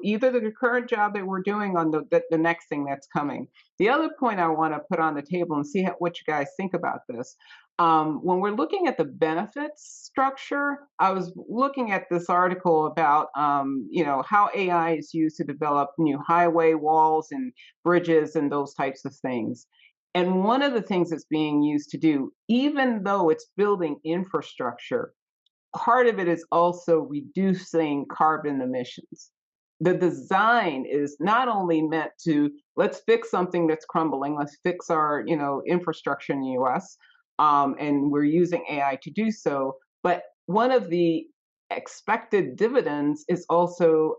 either the current job that we're doing on the next thing that's coming. The other point I want to put on the table and see what you guys think about this. When we're looking at the benefits structure, I was looking at this article about how AI is used to develop new highway walls and bridges and those types of things. And one of the things it's being used to do, even though it's building infrastructure, part of it is also reducing carbon emissions. The design is not only meant to, let's fix something that's crumbling, let's fix our infrastructure in the US, and we're using AI to do so, but one of the expected dividends is also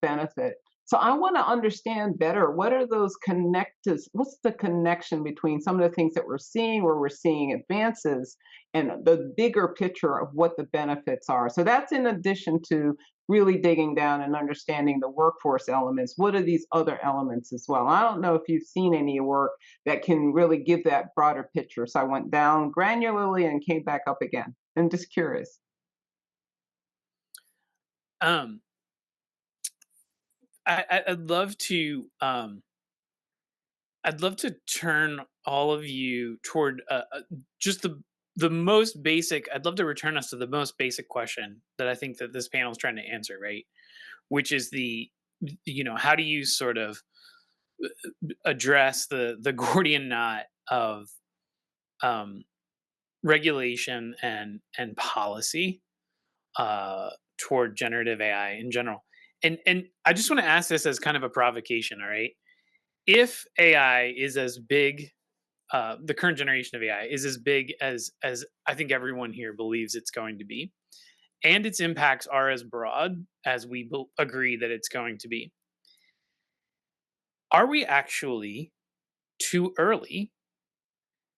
benefit. So I want to understand better, what are those connectors? What's the connection between some of the things that we're seeing, where we're seeing advances, and the bigger picture of what the benefits are? So that's in addition to really digging down and understanding the workforce elements. What are these other elements as well? I don't know if you've seen any work that can really give that broader picture. So I went down granularly and came back up again. I'm just curious. I'd love to turn all of you toward just the most basic. I'd love to return us to the most basic question that I think that this panel is trying to answer, right? Which is how do you sort of address the Gordian knot of regulation and policy toward generative AI in general. And I just want to ask this as kind of a provocation, all right? If AI is as big, the current generation of AI is as big as I think everyone here believes it's going to be, and its impacts are as broad as we agree that it's going to be, are we actually too early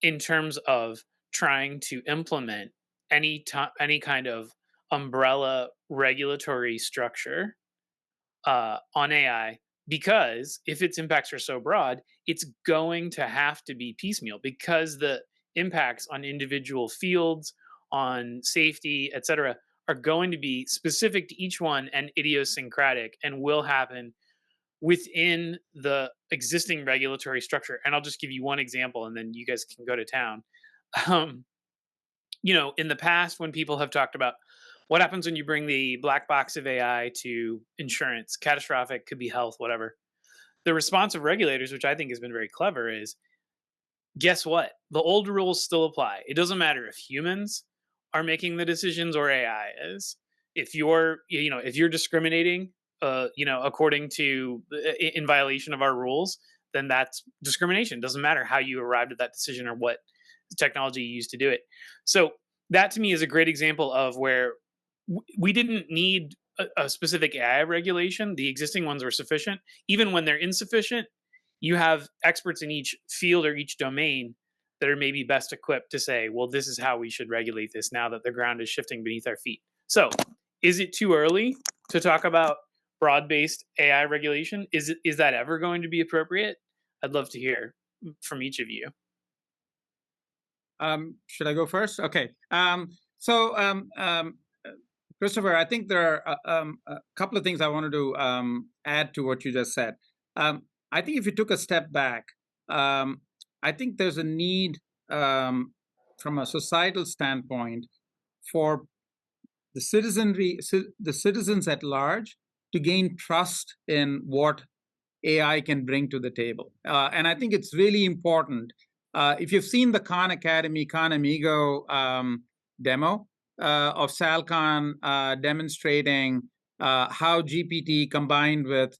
in terms of trying to implement any kind of umbrella regulatory structure on AI? Because if its impacts are so broad, it's going to have to be piecemeal, because the impacts on individual fields, on safety, et cetera, are going to be specific to each one and idiosyncratic, and will happen within the existing regulatory structure. And I'll just give you one example, and then you guys can go to town. In the past, when people have talked about what happens when you bring the black box of AI to insurance, catastrophic, could be health, whatever, the response of regulators, which I think has been very clever, is, guess what? The old rules still apply. It doesn't matter if humans are making the decisions or AI is. If you're discriminating, according to in violation of our rules, then that's discrimination. It doesn't matter how you arrived at that decision or what technology you used to do it. So that to me is a great example of where we didn't need a specific AI regulation. The existing ones were sufficient. Even when they're insufficient, you have experts in each field or each domain that are maybe best equipped to say, well, this is how we should regulate this now that the ground is shifting beneath our feet. So is it too early to talk about broad-based AI regulation? Is that ever going to be appropriate? I'd love to hear from each of you. Should I go first? Okay. Christopher, I think there are a couple of things I wanted to add to what you just said. I think if you took a step back, I think there's a need from a societal standpoint for the citizens at large to gain trust in what AI can bring to the table. And I think it's really important. If you've seen the Khan Academy, Khan Amigo demo of Sal Khan demonstrating how GPT combined with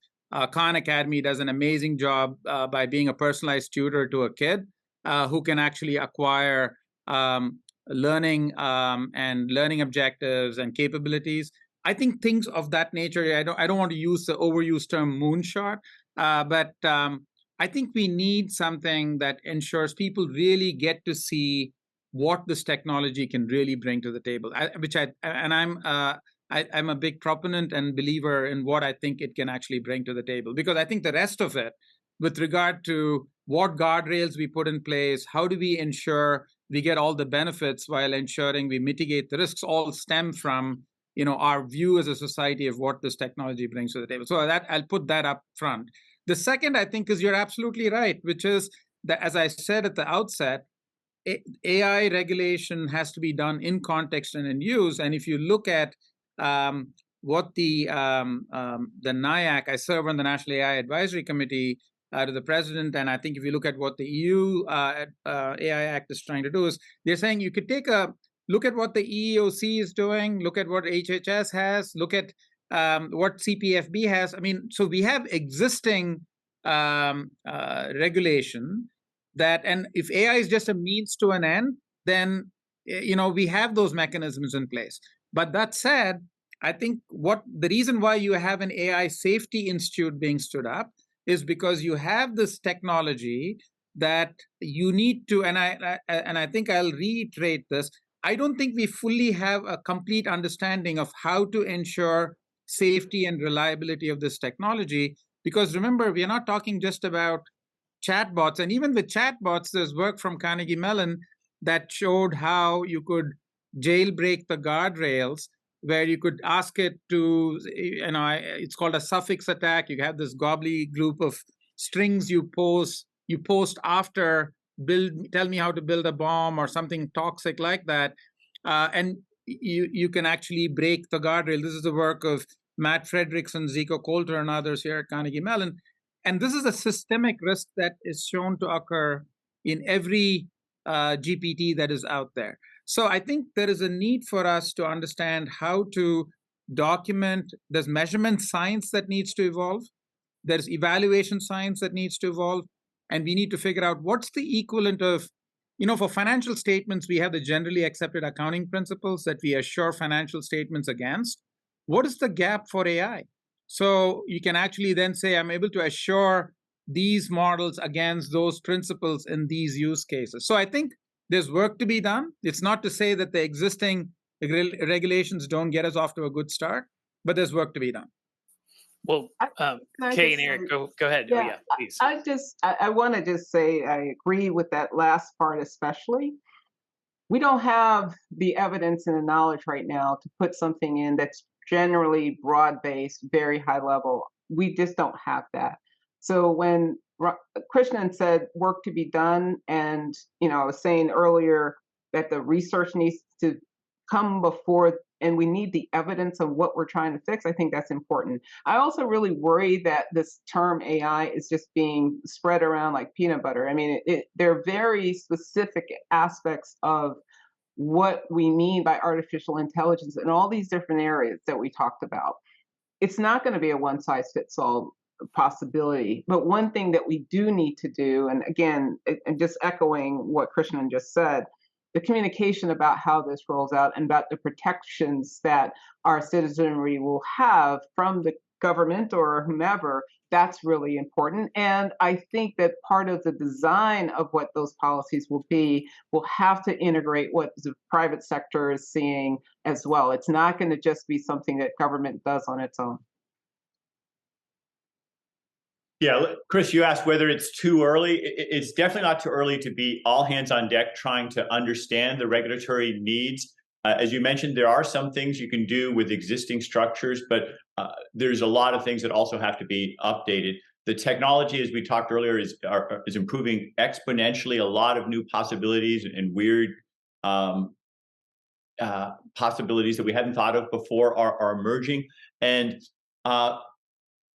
Khan Academy does an amazing job by being a personalized tutor to a kid who can actually acquire learning and learning objectives and capabilities. I think things of that nature, I don't want to use the overused term moonshot, but I think we need something that ensures people really get to see what this technology can really bring to the table. I'm a big proponent and believer in what I think it can actually bring to the table, because I think the rest of it, with regard to what guardrails we put in place, how do we ensure we get all the benefits while ensuring we mitigate the risks, all stem from our view as a society of what this technology brings to the table. So that I'll put that up front. The second, I think, is you're absolutely right, which is that, as I said at the outset, AI regulation has to be done in context and in use. And if you look at what the NIAC, I serve on the National AI Advisory Committee to the president, and I think if you look at what the EU AI Act is trying to do, is they're saying you could take a look at what the EEOC is doing, look at what HHS has, look at what CPFB has. I mean, so we have existing regulation that, and if AI is just a means to an end, then we have those mechanisms in place. But that said, I think the reason why you have an AI Safety Institute being stood up is because you have this technology that you need to, and I think I'll reiterate this, I don't think we fully have a complete understanding of how to ensure safety and reliability of this technology. Because remember, we are not talking just about chatbots. And even with chatbots, there's work from Carnegie Mellon that showed how you could jailbreak the guardrails, where you could ask it to, it's called a suffix attack. You have this gobbledygook of strings you post after tell me how to build a bomb or something toxic like that. And you can actually break the guardrail. This is the work of Matt Fredrickson, Zico Coulter, and others here at Carnegie Mellon. And this is a systemic risk that is shown to occur in every GPT that is out there. So I think there is a need for us to understand how to document. There's measurement science that needs to evolve. There's evaluation science that needs to evolve. And we need to figure out what's the equivalent of, for financial statements, we have the generally accepted accounting principles that we assure financial statements against. What is the gap for AI? So you can actually then say, I'm able to assure these models against those principles in these use cases. So I think there's work to be done. It's not to say that the existing regulations don't get us off to a good start, but there's work to be done. Well, Kay and Eric, go ahead. Yeah, oh, yeah, please. I want to just say I agree with that last part especially. We don't have the evidence and the knowledge right now to put something in that's generally broad-based, very high level. We just don't have that. So when Krishnan said work to be done, and I was saying earlier that the research needs to come before, and we need the evidence of what we're trying to fix. I think that's important. I also really worry that this term AI is just being spread around like peanut butter. I mean, there are very specific aspects of what we mean by artificial intelligence in all these different areas that we talked about. It's not going to be a one-size-fits-all possibility. But one thing that we do need to do, and again, and just echoing what Krishnan just said, the communication about how this rolls out and about the protections that our citizenry will have from the government or whomever, that's really important. And I think that part of the design of what those policies will be will have to integrate what the private sector is seeing as well. It's not going to just be something that government does on its own. Yeah, Chris, you asked whether it's too early. It's definitely not too early to be all hands on deck trying to understand the regulatory needs. As you mentioned, there are some things you can do with existing structures, but there's a lot of things that also have to be updated. The technology, as we talked earlier, is improving exponentially. A lot of new possibilities and weird possibilities that we hadn't thought of before are emerging. And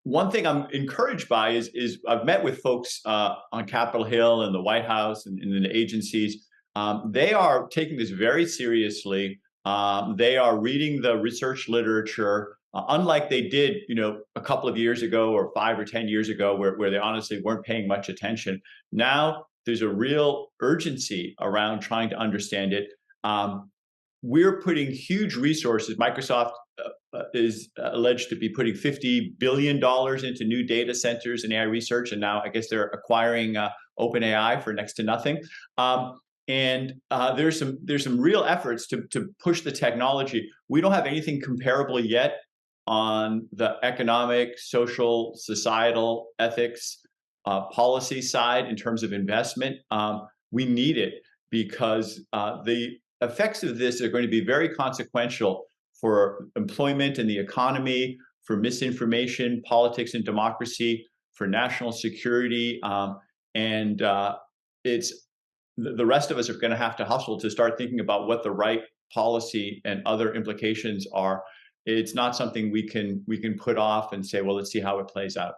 one thing I'm encouraged by is I've met with folks on Capitol Hill and the White House and in the agencies. They are taking this very seriously. They are reading the research literature, unlike they did, a couple of years ago or 5 or 10 years ago, where they honestly weren't paying much attention. Now there's a real urgency around trying to understand it. We're putting huge resources. Microsoft is alleged to be putting $50 billion into new data centers and AI research, and now I guess they're acquiring OpenAI for next to nothing. And there's some real efforts to push the technology. We don't have anything comparable yet on the economic, social, societal, ethics, policy side in terms of investment. We need it because the effects of this are going to be very consequential for employment and the economy, for misinformation, politics and democracy, for national security, and it's the rest of us are going to have to hustle to start thinking about what the right policy and other implications are. It's not something we can put off and say, well, let's see how it plays out.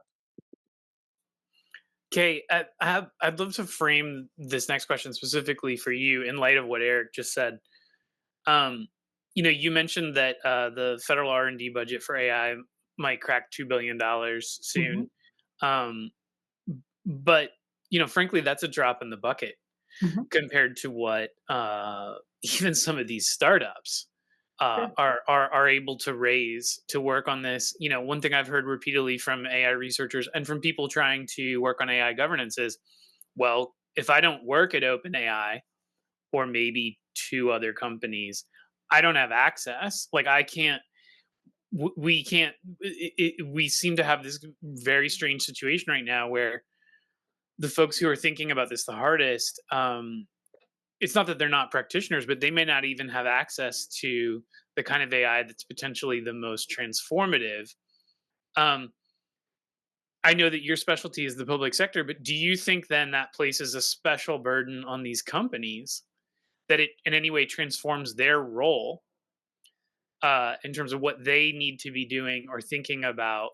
Kay, I'd love to frame this next question specifically for you in light of what Eric just said. You mentioned that the federal R&D budget for AI might crack $2 billion soon. But, frankly, that's a drop in the bucket compared to what even some of these startups are able to raise to work on this. One thing I've heard repeatedly from AI researchers and from people trying to work on AI governance is, well, if I don't work at OpenAI or maybe two other companies, I don't have access. Like I can't, we can't, we seem to have this very strange situation right now where the folks who are thinking about this the hardest, it's not that they're not practitioners, but they may not even have access to the kind of AI that's potentially the most transformative. I know that your specialty is the public sector, but do you think then that places a special burden on these companies that it in any way transforms their role in terms of what they need to be doing or thinking about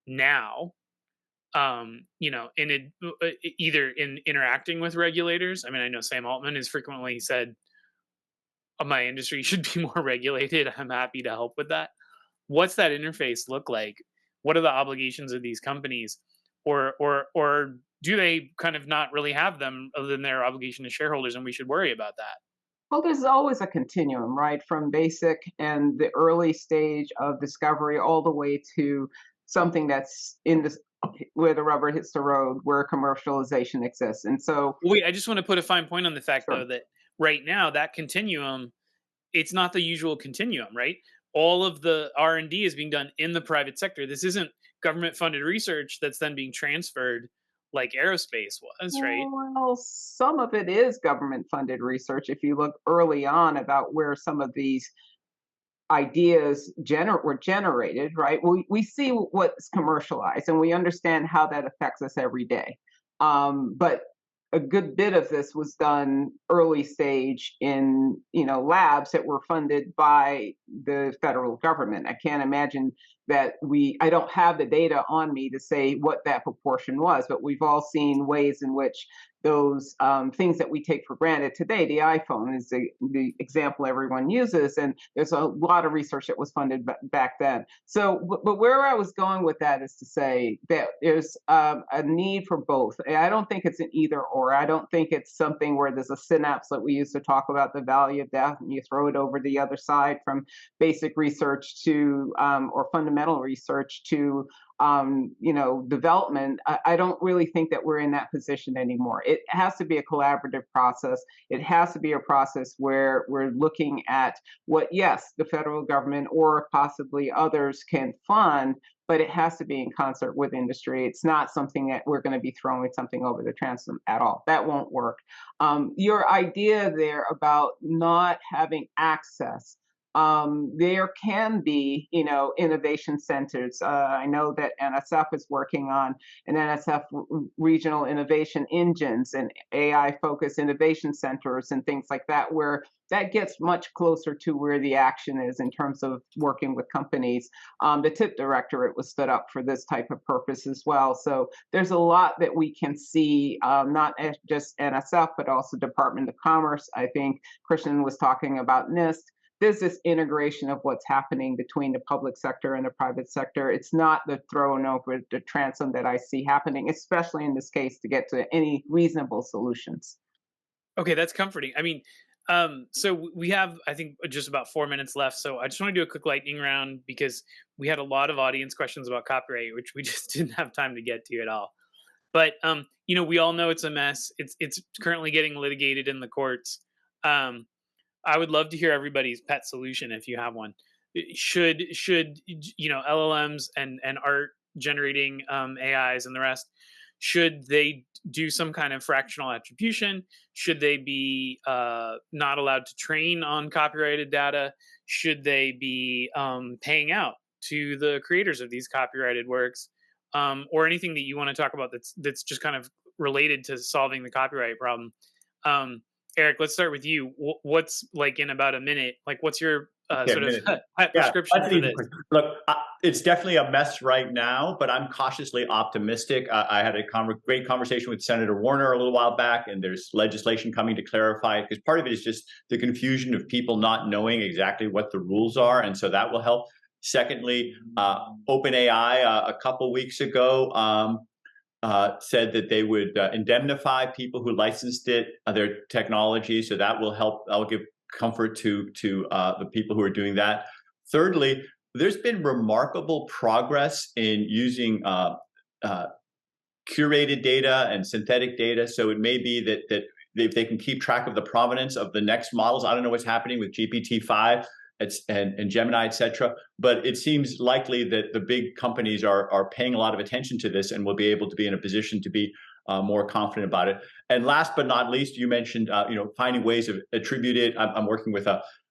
now? Either in interacting with regulators. I mean, I know Sam Altman has frequently said, my industry should be more regulated. I'm happy to help with that. What's that interface look like? What are the obligations of these companies? Or do they kind of not really have them other than their obligation to shareholders, and we should worry about that? Well, there's always a continuum, right? From basic and the early stage of discovery all the way to something that's in this where the rubber hits the road, where commercialization exists. And so wait, I just want to put a fine point on the fact though that right now that continuum, it's not the usual continuum, right? All of the R&D is being done in the private sector. This isn't government funded research that's then being transferred like aerospace was, right? Well, some of it is government funded research. If you look early on about where some of these ideas were generated, right? We see what's commercialized and we understand how that affects us every day. But a good bit of this was done early stage in labs that were funded by the federal government. I can't imagine that I don't have the data on me to say what that proportion was, but we've all seen ways in which those things that we take for granted today, the iPhone is the example everyone uses, and there's a lot of research that was funded back then. So, but where I was going with that is to say that there's a need for both. I don't think it's an either or. I don't think it's something where there's a synapse that we used to talk about the valley of death, and you throw it over the other side from basic research to or fundamental research to development. I don't really think that we're in that position anymore. It has to be a collaborative process. It has to be a process where we're looking at what, yes, the federal government or possibly others can fund, but it has to be in concert with industry. It's not something that we're going to be throwing something over the transom at all. That won't work. Your idea there about not having access, there can be, innovation centers. I know that NSF is working on an NSF regional innovation engines and AI-focused innovation centers and things like that, where that gets much closer to where the action is in terms of working with companies. The TIP directorate was stood up for this type of purpose as well. So there's a lot that we can see, not just NSF, but also Department of Commerce. I think Christian was talking about NIST. There's this integration of what's happening between the public sector and the private sector. It's not the throwing over the transom that I see happening, especially in this case, to get to any reasonable solutions. Okay, that's comforting. I mean, So we have, I think, just about 4 minutes left. So I just want to do a quick lightning round because we had a lot of audience questions about copyright, which we just didn't have time to get to at all. But we all know it's a mess. It's currently getting litigated in the courts. I would love to hear everybody's pet solution if you have one. Should LLMs and art generating AIs and the rest, should they do some kind of fractional attribution? Should they be not allowed to train on copyrighted data? Should they be paying out to the creators of these copyrighted works? Or anything that you want to talk about that's just kind of related to solving the copyright problem. Eric, let's start with you. What's, like, in about a minute, like, what's your sort of prescription for this? Look, it's definitely a mess right now, but I'm cautiously optimistic. I had a great conversation with Senator Warner a little while back, and there's legislation coming to clarify it, because part of it is just the confusion of people not knowing exactly what the rules are, and so that will help. Secondly, OpenAI a couple weeks ago said that they would indemnify people who licensed their technology, so that will help. That will give comfort to the people who are doing that. Thirdly, there's been remarkable progress in using curated data and synthetic data. So it may be that if they can keep track of the provenance of the next models. I don't know what's happening with GPT-5 and Gemini, et cetera, but it seems likely that the big companies are paying a lot of attention to this and will be able to be in a position to be more confident about it. And last but not least, you mentioned finding ways of attributed. I'm working with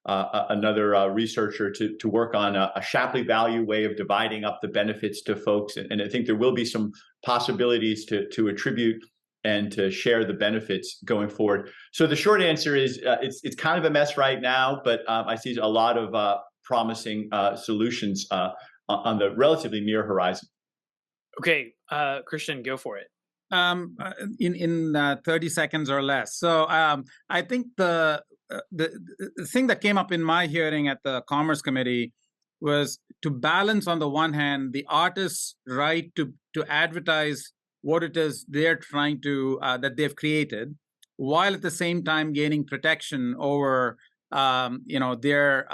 another researcher to work on a Shapley value way of dividing up the benefits to folks, and I think there will be some possibilities to attribute and to share the benefits going forward. So the short answer is it's kind of a mess right now, but I see a lot of promising solutions on the relatively near horizon. Okay, Christian, go for it. In 30 seconds or less. So I think the thing that came up in my hearing at the Commerce Committee was to balance, on the one hand, the artist's right to advertise what it is they're trying to that they've created, while at the same time gaining protection over their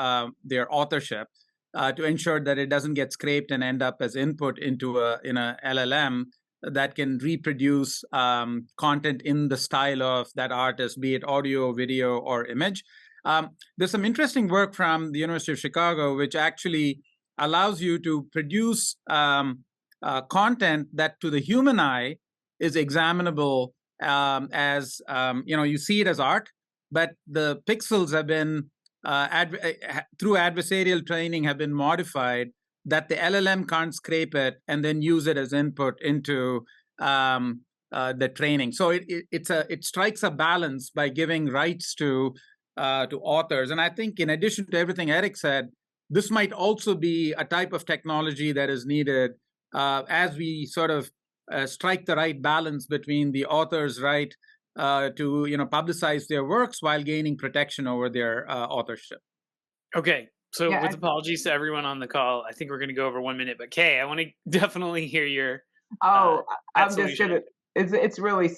authorship, to ensure that it doesn't get scraped and end up as input into a LLM that can reproduce content in the style of that artist, be it audio, video, or image. There's some interesting work from the University of Chicago, which actually allows you to produce content that to the human eye is examinable as, you see it as art, but the pixels have been, through adversarial training, have been modified that the LLM can't scrape it and then use it as input into the training. So it strikes a balance by giving rights to authors. And I think, in addition to everything Eric said, this might also be a type of technology that is needed as we sort of strike the right balance between the author's right to publicize their works while gaining protection over their authorship. Okay. So with apologies to everyone on the call, I think we're going to go over 1 minute. But Kay, I want to definitely hear your I'm just solution. gonna. It's really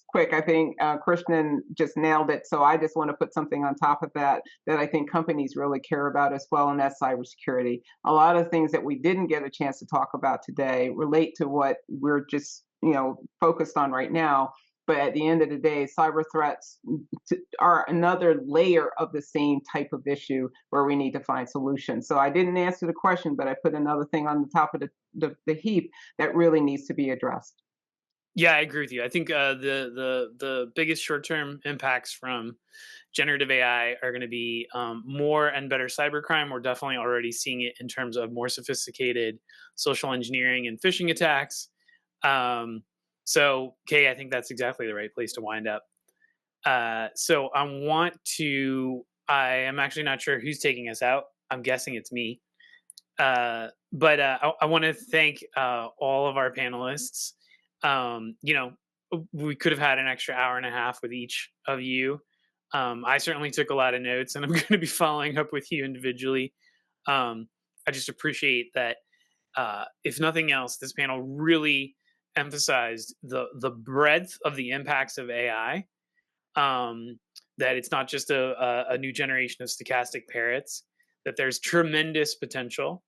quick. I think Krishnan just nailed it. So I just want to put something on top of that I think companies really care about as well, and that's cybersecurity. A lot of things that we didn't get a chance to talk about today relate to what we're just focused on right now. But at the end of the day, cyber threats are another layer of the same type of issue where we need to find solutions. So I didn't answer the question, but I put another thing on the top of the heap that really needs to be addressed. Yeah, I agree with you. I think the biggest short-term impacts from generative AI are going to be more and better cybercrime. We're definitely already seeing it in terms of more sophisticated social engineering and phishing attacks. So, Kay, I think that's exactly the right place to wind up. So I am actually not sure who's taking us out. I'm guessing it's me. But I want to thank all of our panelists. We could have had an extra hour and a half with each of you. I certainly took a lot of notes, and I'm going to be following up with you individually. I just appreciate that. If nothing else, this panel really emphasized the breadth of the impacts of AI, that it's not just a new generation of stochastic parrots, that there's tremendous potential,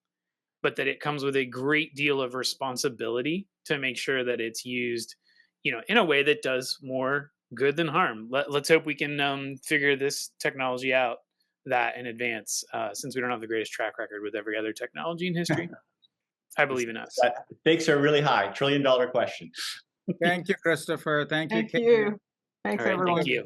but that it comes with a great deal of responsibility to make sure that it's used, in a way that does more good than harm. Let's hope we can figure this technology out that in advance, since we don't have the greatest track record with every other technology in history. I believe in us. The stakes are really high. $1 trillion question. Thank you, Christopher. Thank you, Thank Kate. you. Thanks, All right, everyone. thank you.